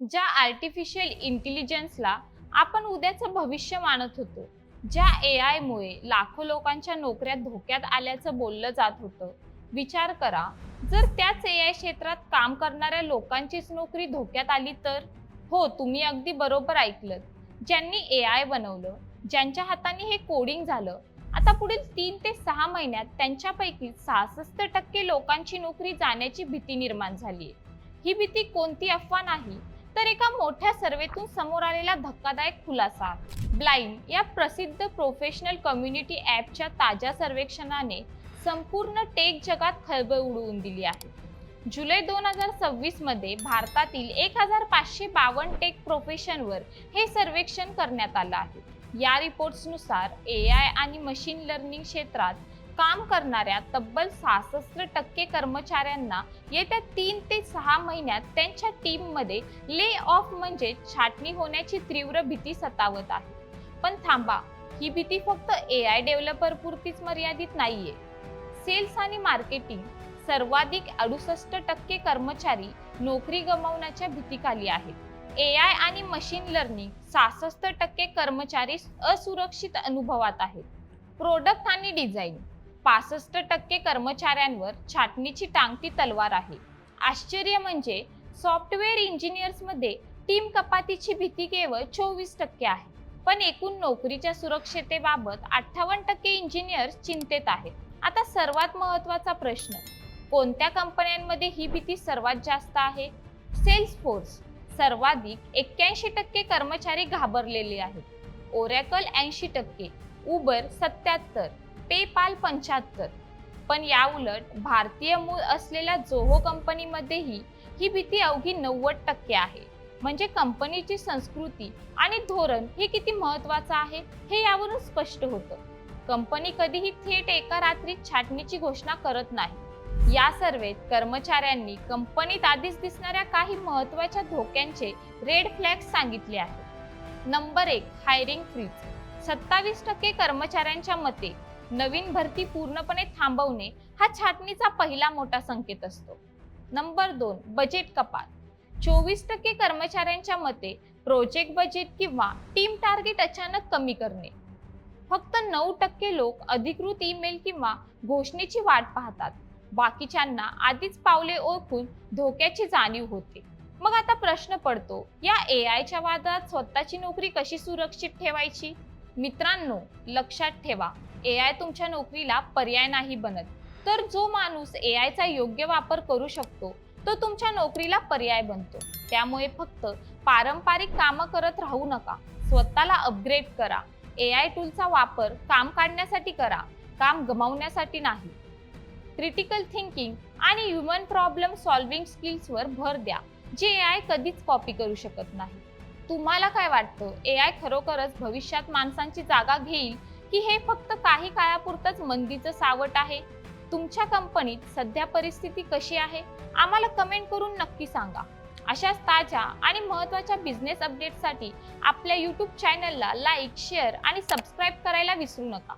ज्या आर्टिफिशियल इंटेलिजन्सला आपण उद्याचं भविष्य मानत होतो, ज्या एआय मुळे लाखो लोकांच्या नोकऱ्या धोक्यात आल्याचं बोललं जात होतं, विचार करा, जर त्याच एआय क्षेत्रात काम करणाऱ्या लोकांचीच नोकरी धोक्यात आली तर? हो, तुम्ही अगदी बरोबर ऐकलत. ज्यांनी एआय बनवलं, ज्यांच्या हाताने हे कोडिंग झालं, आता पुढील 3 ते 6 महिन्यात त्यांच्यापैकी 66% लोकांची नोकरी जाण्याची भीती निर्माण झाली. ही भीती कोणती अफवा नाही, तर एका मोठ्या सर्वेतून समोर आलेला धक्कादायक खुलासा. ब्लाइंड या प्रसिद्ध प्रोफेशनल कम्युनिटी ॲपच्या ताज्या सर्वेक्षणाने संपूर्ण टेक जगात खळबळ उडवून दिली आहे. जुलै 2026 मध्ये भारतातील 1552 टेक प्रोफेशनवर हे सर्वेक्षण करण्यात आलं आहे. या रिपोर्ट्सनुसार एआय आणि मशीन लर्निंग क्षेत्रात काम करणाऱ्या तब्बल 66% कर्मचाऱ्यांना येत्या 3 ते 6 महिन्यात त्यांच्या टीममध्ये ले ऑफ म्हणजे छाटणी होण्याची तीव्र भीती सतावत आहे. पण थांबा, ही भीती फक्त एआय डेव्हलपर पुरतीच मर्यादित नाहीये. सेल्स आणि मार्केटिंग सर्वाधिक 68% कर्मचारी नोकरी गमावण्याच्या भीतीखाली आहेत. एआय आणि मशीन लर्निंग 66% कर्मचारी असुरक्षित अनुभवात आहेत. प्रोडक्ट आणि डिझाईन 65% कर्मचाऱ्यांवर छाटणीची टांगती तलवार आहे. आश्चर्य म्हणजे सॉफ्टवेअर इंजिनियर्समध्ये टीम कपातीची भीती केवळ 24% आहे. पण एकूण नोकरीच्या सुरक्षिततेबाबत 58% इंजिनियर्स चिंतेत आहेत. आता सर्वात महत्त्वाचा प्रश्न, कोणत्या कंपन्यांमध्ये ही भीती सर्वात जास्त आहे? सेल्सफोर्स सर्वाधिक 81% कर्मचारी घाबरलेले आहेत. Oracle 80%, Uber 77%, PayPal 75%. पण याउलट भारतीय मूळ असलेल्या जोहो कंपनीमध्येही ही भीती अवघी 90% आहे. म्हणजे कंपनीची संस्कृती आणि धोरण हे किती महत्त्वाचं आहे हे यावरून स्पष्ट होतं. कंपनी कधीही थेट एका रात्रीत छाटणीची घोषणा करत नाही. या सर्वेत कर्मचाऱ्यांनी कंपनीत आधीच दिसणाऱ्या काही महत्त्वाच्या धोक्यांचे रेड फ्लॅग्स सांगितले आहेत. Number 1, hiring fridge. 27% कर्मचाऱ्यांच्या मते नवीन भरती पूर्णपणे थांबवणे हा छाटणीचा पहिला मोठा संकेत असतो. नंबर 2, बजेट कपात. 24% कर्मचाऱ्यांच्या मते प्रोजेक्ट बजेट किंवा टीम टार्गेट अचानक कमी करणे. फक्त 9% लोक अधिकृत ईमेल किंवा घोषणेची वाट पाहतात. बाकीच्यांना आधीच पावले ओळखून धोक्याची जाणीव होते. मग आता प्रश्न पडतो, या एआयच्या वादात स्वतःची नोकरी कशी सुरक्षित ठेवायची? मित्रांनो, लक्षात ठेवा, एआय तुमच्या नोकरीला पर्याय नाही बनत, तर जो माणूस एआयचा योग्य वापर करू शकतो तो तुमच्या नोकरीला पर्याय बनतो. त्यामुळे फक्त पारंपरिक कामं करत राहू नका, स्वतःला अपग्रेड करा. एआय टूलचा वापर काम काढण्यासाठी करा, काम गमावण्यासाठी नाही. क्रिटिकल थिंकिंग आणि ह्युमन प्रॉब्लेम सॉल्व्हिंग स्किल्सवर भर द्या, जे एआय कधीच कॉपी करू शकत नाही. तुम्हाला काय वाटतं, एआय खरोखरच भविष्यात माणसांची जागा घेईल की हे फक्त काही काळापुरतंच मंदीचं सावट आहे? तुमच्या कंपनीत सध्या परिस्थिती कशी आहे? आम्हाला कमेंट करून नक्की सांगा. अशाच ताज्या आणि महत्त्वाच्या बिझनेस अपडेट्ससाठी आपल्या YouTube चॅनलला लाईक, शेअर आणि सबस्क्राईब करायला विसरू नका.